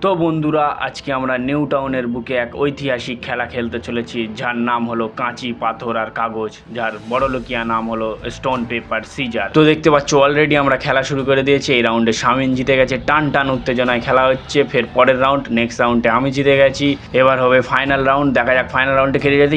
তো বন্ধুরা, আজকে আমরা নিউ টাউনের বুকে এক ঐতিহাসিক খেলা খেলতে চলেছি, যার নাম হলো কাঁচি পাথর আর কাগজ, যার বড়লোকিয়া নাম হলো স্টোন পেপার সিজার। তো দেখতে পাচ্ছ অলরেডি আমরা খেলা শুরু করে দিয়েছি। এই রাউন্ডে শামিন জিতে গেছে, টান টান উত্তেজনায় খেলা হচ্ছে। ফের পরের রাউন্ড, নেক্সট রাউন্ডে আমি জিতে গেছি। এবার হবে ফাইনাল রাউন্ড, দেখা যাক ফাইনাল রাউন্ডে খেলে যেতে।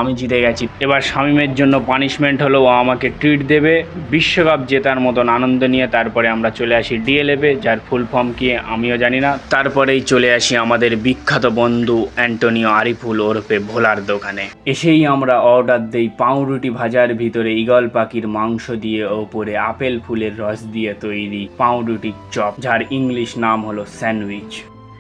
আমি জিতে গেছি। এবার শামিমের জন্য পানিশমেন্ট হলো ও আমাকে ট্রিট দেবে বিশ্বকাপ জেতার মতন আনন্দ নিয়ে। তারপরে আমরা চলে আসি ডিএলএফে, যার ফুল ফর্ম কি আমিও জানি না। তারপরেই চলে আসি আমাদের বিখ্যাত বন্ধু অ্যান্টনিও আরিফুল ওরফে ভোলার দোকানে। এসেই আমরা অর্ডার দেই পাউরুটি ভাজার ভিতরে ঈগল পাখির মাংস দিয়ে, ওপরে আপেল ফুলের রস দিয়ে তৈরি পাউরুটির চপ, যার ইংলিশ নাম হলো স্যান্ডউইচ।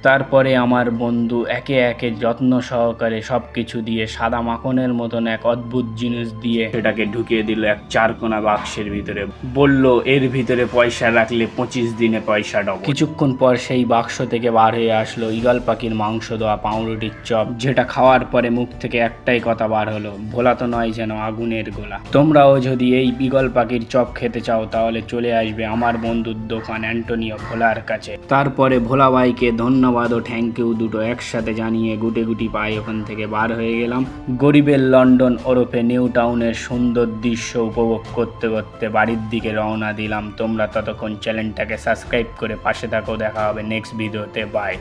তারপরে আমার বন্ধু একে একে যত্ন সহকারে সব কিছু দিয়ে সাদা মাখনের মতন এক অদ্ভুত জিনিস দিয়ে সেটাকে ঢুকিয়ে দিল এক চারকোনা বাক্সের ভিতরে। বলল এর ভিতরে পয়সা রাখলে 25 দিনে পয়সা ডবল। কিছুক্ষণ পর সেই বাক্স থেকে বার হয়ে আসলো ঈগল পাখির মাংস দেওয়া পাউরুটির চপ, যেটা খাওয়ার পরে মুখ থেকে একটাই কথা বার হলো, ভোলা তো নয় যেন আগুনের গোলা। তোমরাও যদি এই ঈগল পাখির চপ খেতে চাও তাহলে চলে আসবে আমার বন্ধুর দোকান অ্যান্টনিও ভোলার কাছে। তারপরে ভোলা ভাইকে ধন্যবাদ ও থ্যাংক ইউ দুটো একসাথে জানিয়ে গুটে গুটি পাই ওখান থেকে বার হয়ে গেলাম। গরিবের লন্ডন ওরফে নিউ টাউনের সুন্দর দৃশ্য উপভোগ করতে করতে বাড়ির দিকে রওনা দিলাম। তোমরা ততক্ষণ চ্যানেলটাকে সাবস্ক্রাইব করে পাশে থাকো। দেখা হবে নেক্সট ভিডিওতে। বাই।